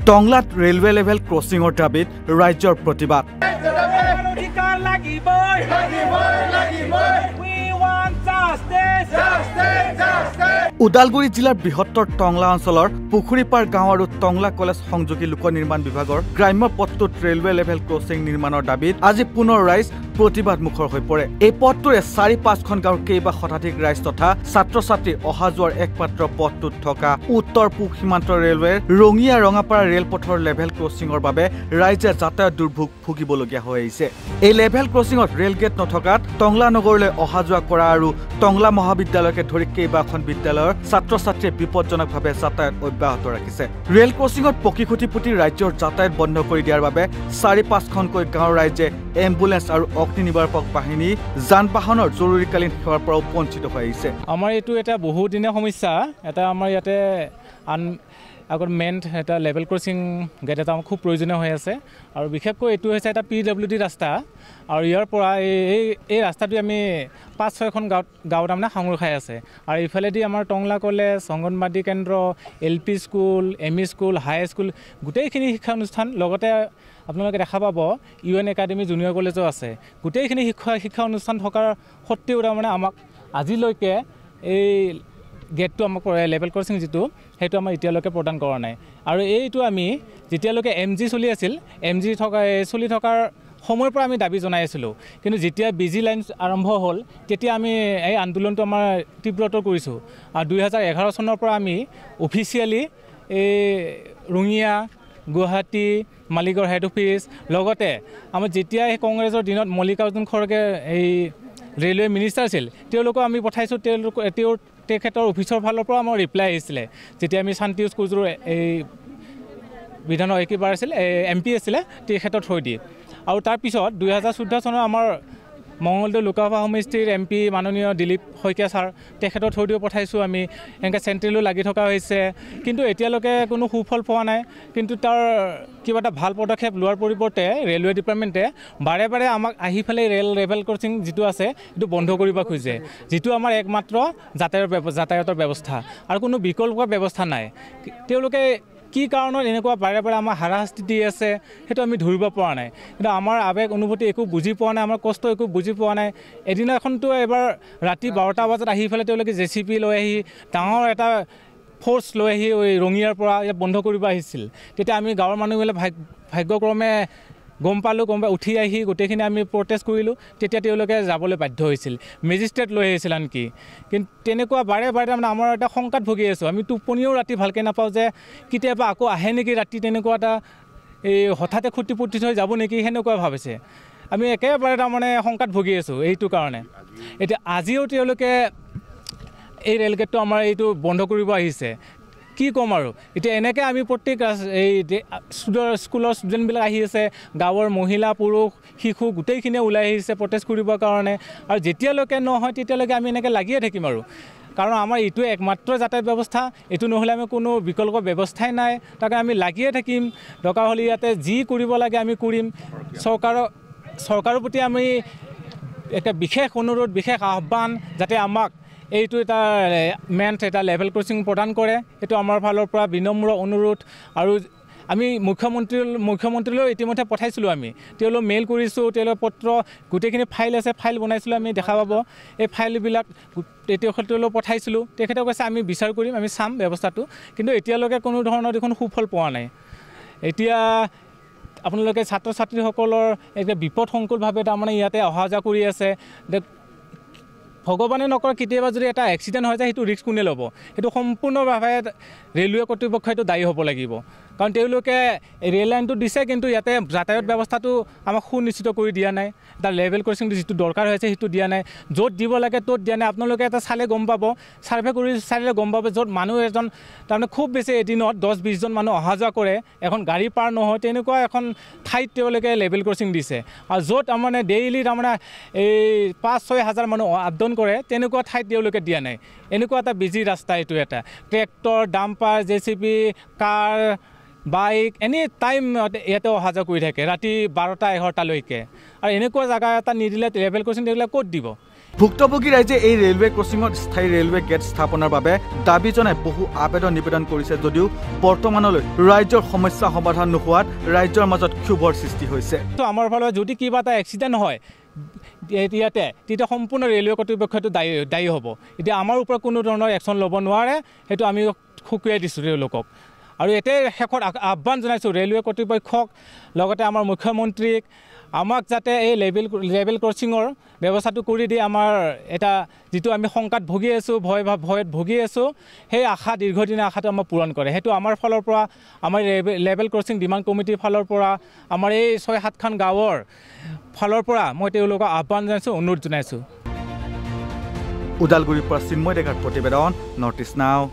টংলাত railway level ক্ৰছিঙৰ দাবীত ৰাজ্যৰ প্ৰতিবাদ। ওদালগুৰি জিলাৰ বৃহত্তৰ টংলা অঞ্চলৰ পুখুৰীপাৰ গাঁও আৰু টংলা কলেজ সংযোগী লোক নিৰ্মাণ বিভাগৰ গ্ৰাম্য পথটোত ৰেলৱে লেভেল ক্ৰছিং নিৰ্মাণৰ দাবীত আজি পুনৰ ৰাইজ প্ৰতিবাদ মুখৰ হৈ পৰে। এই পথটোৰে ৪-৫খন গাঁৱৰ কেইবা শতাধিক ৰাইজ তথা ছাত্ৰ ছাত্ৰী অহা যোৱাৰ একমাত্ৰ পথটোত থকা উত্তৰ পূব সীমান্ত ৰেলৱেৰ ৰঙিয়া ৰঙাপাৰা ৰেলপথৰ লেভেল ক্ৰছিঙৰ বাবে ৰাইজে যাতায়াত দুৰ্ভোগ ভুগিবলগীয়া হৈ আহিছে। এই লেভেল ক্ৰছিঙত ৰেলগেট নথকাত টংলা নগৰলৈ অহা যোৱা কৰা আৰু টংলা মহাবিদ্যালয়কে ধৰি কেইবাখন বিদ্যালয়ৰ ছাত্ৰ ছাত্ৰীয়ে বিপদজনকভাৱে যাতায়াত অব্যাহত ৰাখিছে। ৰেল ক্ৰছিঙত পকী খুঁটি পুতি ৰাজ্যৰ যাতায়াত বন্ধ কৰি দিয়াৰ বাবে ৪-৫খনকৈ গাঁৱৰ ৰাইজে এম্বুলেন্স আৰু অগ্নি নিৰ্বাপক বাহিনী যান বাহনৰ জৰুৰীকালীন সেৱাৰ পৰা বঞ্চিত হৈ আহিছে। আমাৰ এইটো এটা বহুদিনীয়া সমস্যা। এটা আমাৰ ইয়াতে আগত মেইন এটা লেভেল ক্ৰছিং গেট এটা খুব প্ৰয়োজনীয় হৈ আছে আৰু বিশেষকৈ এইটো হৈছে এটা PWD ৰাস্তা আৰু ইয়াৰ পৰা এই ৰাস্তাটো আমি ৫-৬খন গাঁৱত তাৰমানে সাঙুৰ খাই আছে আৰু ইফালেদি আমাৰ টংলা কলেজ, অংগনবাদী কেন্দ্ৰ, LP স্কুল, ME স্কুল, হাই স্কুল গোটেইখিনি শিক্ষা অনুষ্ঠান, লগতে আপোনালোকে দেখা পাব UN একাডেমি জুনিয়ৰ কলেজো আছে। গোটেইখিনি শিক্ষা অনুষ্ঠান থকাৰ সত্ত্বেও তাৰমানে আমাক আজিলৈকে এই গেটটো আমাক লেভেল ক্ৰছিং যিটো সেইটো আমাৰ এতিয়ালৈকে প্ৰদান কৰা নাই। আৰু এইটো আমি যেতিয়ালৈকে MG চলি আছিল, MG চলি থকাৰ সময়ৰ পৰা আমি দাবী জনাই আছিলোঁ, কিন্তু যেতিয়া BG লাইন আৰম্ভ হ'ল তেতিয়া আমি এই আন্দোলনটো আমাৰ তীব্ৰতৰ কৰিছোঁ আৰু 2011 চনৰ পৰা আমি অফিচিয়েলি এই ৰঙিয়া, গুৱাহাটী, মালিগাঁৱৰ হেড অফিচ, লগতে আমাৰ যেতিয়া এই কংগ্ৰেছৰ দিনত মল্লিকাৰ্জুন খৰগে এই ৰেলৱে মিনিষ্টাৰ আছিল তেওঁলোকক আমি পঠাইছোঁ। তেখেতৰ অফিচৰ ফালৰ পৰা আমাৰ ৰিপ্লাই আহিছিলে যেতিয়া আমি শান্তি কুজুৰ এই বিধানৰ একেবাৰ আছিল MP আছিলে তেখেতৰ থৈ দি। আৰু তাৰপিছত 2014 চনৰ আমাৰ মঙলদৈ লোকসভা সমষ্টিৰ MP মাননীয় দিলীপ শইকীয়া ছাৰ তেখেতৰ থৈ দিও পঠাইছোঁ আমি। এনেকৈ চেণ্ট্ৰেলো লাগি থকা হৈছে, কিন্তু এতিয়ালৈকে কোনো সুফল পোৱা নাই। কিন্তু তাৰ কিবা এটা ভাল পদক্ষেপ লোৱাৰ পৰিৱৰ্তে ৰেলৱে ডিপাৰ্টমেণ্টে বাৰে বাৰে আমাক আহি পেলাই লেভেল ক্ৰছিং যিটো আছে সেইটো বন্ধ কৰিব খোজে, যিটো আমাৰ একমাত্ৰ যাতায়াতৰ ব্যৱস্থা আৰু কোনো বিকল্প ব্যৱস্থা নাই। তেওঁলোকে কি কাৰণত এনেকুৱা বাৰে বাৰে আমাৰ হাৰাশাস্তি দি আছে সেইটো আমি ধৰিব পৰা নাই। কিন্তু আমাৰ আৱেগ অনুভূতি একো বুজি পোৱা নাই, আমাৰ কষ্ট একো বুজি পোৱা নাই। এদিনাখনতো এবাৰ ৰাতি 12টা বজাত আহি পেলাই তেওঁলোকে JCB লৈ আহি ডাঙৰ এটা ফ'ৰ্চ লৈ আহি ৰঙিয়াৰ পৰা ইয়াত বন্ধ কৰিব আহিছিল। তেতিয়া আমি গাঁৱৰ মানুহবিলাক ভাগ্যক্ৰমে গম পালোঁ, উঠি আহি গোটেইখিনি আমি প্ৰটেষ্ট কৰিলোঁ। তেতিয়া তেওঁলোকে যাবলৈ বাধ্য হৈছিল, মেজিষ্ট্ৰেট লৈ আহিছিল আনকি। কিন্তু তেনেকুৱা বাৰে বাৰে তাৰমানে আমাৰ এটা শংকাত ভুগি আছোঁ। আমি টোপনিও ৰাতি ভালকৈ নাপাওঁ যে কেতিয়াবা আকৌ আহে নেকি ৰাতি, তেনেকুৱা এটা এই হঠাতে খুটি পুতি থৈ যাব নেকি সেনেকুৱা ভাবিছে। আমি একেবাৰে তাৰমানে শংকাত ভুগি আছোঁ এইটো কাৰণে। এতিয়া আজিও তেওঁলোকে এই ৰেলগেটটো আমাৰ এইটো বন্ধ কৰিব আহিছে। কি ক'ম আৰু এতিয়া এনেকৈ আমি প্ৰত্যেক এই স্কুলৰ ষ্টুডেণ্টবিলাক আহি আছে, গাঁৱৰ মহিলা পুৰুষ শিশু গোটেইখিনিয়ে ওলাই আহিছে প্ৰটেষ্ট কৰিবৰ কাৰণে। আৰু যেতিয়ালৈকে নহয় তেতিয়ালৈকে আমি এনেকৈ লাগিয়ে থাকিম আৰু, কাৰণ আমাৰ এইটোৱে একমাত্ৰ যাতায়াত ব্যৱস্থা। এইটো নহ'লে আমি কোনো বিকল্প ব্যৱস্থাই নাই, তাকে আমি লাগিয়ে থাকিম। দৰকাৰ হ'লে ইয়াতে যি কৰিব লাগে আমি কৰিম। চৰকাৰৰ প্ৰতি আমি এটা বিশেষ অনুৰোধ, বিশেষ আহ্বান যাতে আমাক এইটো এটা এটা লেভেল ক্ৰছিং প্ৰদান কৰে, এইটো আমাৰ ফালৰ পৰা বিনম্ৰ অনুৰোধ। আৰু আমি মুখ্যমন্ত্ৰীলৈও ইতিমধ্যে পঠাইছিলোঁ, আমি তেওঁলোক মেইল কৰিছোঁ, তেওঁলোকৰ পত্ৰ গোটেইখিনি ফাইল আছে, ফাইল বনাইছিলোঁ, আমি দেখা পাব এই ফাইলবিলাক তেখেতলৈ পঠাইছিলোঁ। তেখেতে কৈছে আমি বিচাৰ কৰিম, আমি চাম ব্যৱস্থাটো, কিন্তু এতিয়ালৈকে কোনো ধৰণৰ দেখোন সুফল পোৱা নাই। এতিয়া আপোনালোকে ছাত্ৰ ছাত্ৰীসকলৰ এতিয়া বিপদসংকুলভাৱে তাৰমানে ইয়াতে অহা যোৱা কৰি আছে। ভগৱানে নকৰক কেতিয়াবা যদি এটা এক্সিডেণ্ট হৈ যায় সেইটো ৰিস্ক কোনে ল'ব? সেইটো সম্পূৰ্ণভাৱে ৰেলৱে কৰ্তৃপক্ষ সেইটো দায়ী হ'ব লাগিব, কাৰণ তেওঁলোকে ৰেল লাইনটো দিছে কিন্তু ইয়াতে যাতায়াত ব্যৱস্থাটো আমাক সুনিশ্চিত কৰি দিয়া নাই। এটা লেভেল ক্ৰছিংটো যিটো দৰকাৰ হৈছে সেইটো দিয়া নাই, য'ত দিব লাগে ত'ত দিয়া নাই। আপোনালোকে এটা চালে গম পাব, ছাৰ্ভে কৰি চালে গম পাব, য'ত মানুহ এজন তাৰমানে খুব বেছি এদিনত 10-20জন মানুহ অহা যোৱা কৰে, এখন গাড়ী পাৰ নহয়, তেনেকুৱা এখন ঠাইত তেওঁলোকে লেভেল ক্ৰছিং দিছে। আৰু য'ত তাৰমানে ডেইলি তাৰমানে এই 5-6 হাজাৰ মানুহ আপডাউন কৰে তেনেকুৱা ঠাইত তেওঁলোকে দিয়া নাই। এনেকুৱা এটা বিজি ৰাস্তা এইটো, এটা ট্ৰেক্টৰ, ডাম্পাৰ, JCB, কাৰ, বাইক এনি টাইম ইয়াতে অহা যোৱা কৰি থাকে ৰাতি 12টা-11টালৈকে। আৰু এনেকুৱা জেগা এটা নিদিলে লেভেল ক্ৰছিং এইবিলাক ক'ত দিব? ভুক্তভোগী ৰাইজে এই ৰেলৱে ক্ৰছিঙত স্থায়ী ৰেলৱে গেট স্থাপনৰ বাবে দাবী জনাই বহু আবেদন নিবেদন কৰিছে যদিও বৰ্তমানলৈ ৰাজ্যৰ সমস্যা সমাধান নোহোৱাত ৰাজ্যৰ মাজত ক্ষোভৰ সৃষ্টি হৈছে। আমাৰ ফালে যদি কিবা এটা এক্সিডেণ্ট হয় ইয়াতে তেতিয়া সম্পূৰ্ণ ৰেলৱে কৰ্তৃপক্ষটো দায়ী হ'ব। এতিয়া আমাৰ ওপৰত কোনো ধৰণৰ একশ্যন ল'ব নোৱাৰে, সেইটো আমি সুকুৱাই দিছোঁ তেওঁলোকক। আৰু এতিয়াই শেষত আহ্বান জনাইছোঁ ৰেলৱে কৰ্তৃপক্ষক, লগতে আমাৰ মুখ্যমন্ত্ৰীক আমাক যাতে এই লেভেল ক্ৰছিঙৰ ব্যৱস্থাটো কৰি দিয়ে। আমাৰ এটা যিটো আমি শংকাত ভুগি আছোঁ, ভয়ত ভুগি আছোঁ, সেই আশা দীৰ্ঘদিনীয়া আশাটো আমাৰ পূৰণ কৰে। সেইটো আমাৰ ফালৰ পৰা, আমাৰ লেভেল ক্ৰছিং ডিমাণ্ড কমিটিৰ ফালৰ পৰা, আমাৰ এই ৬-৭খন গাঁৱৰ ফালৰ পৰা মই তেওঁলোকক আহ্বান জনাইছোঁ, অনুৰোধ জনাইছোঁ। ওদালগুৰিৰ পৰা চিন্ময় ডেকাৰ প্ৰতিবেদন, নৰ্থ ইষ্ট নাও।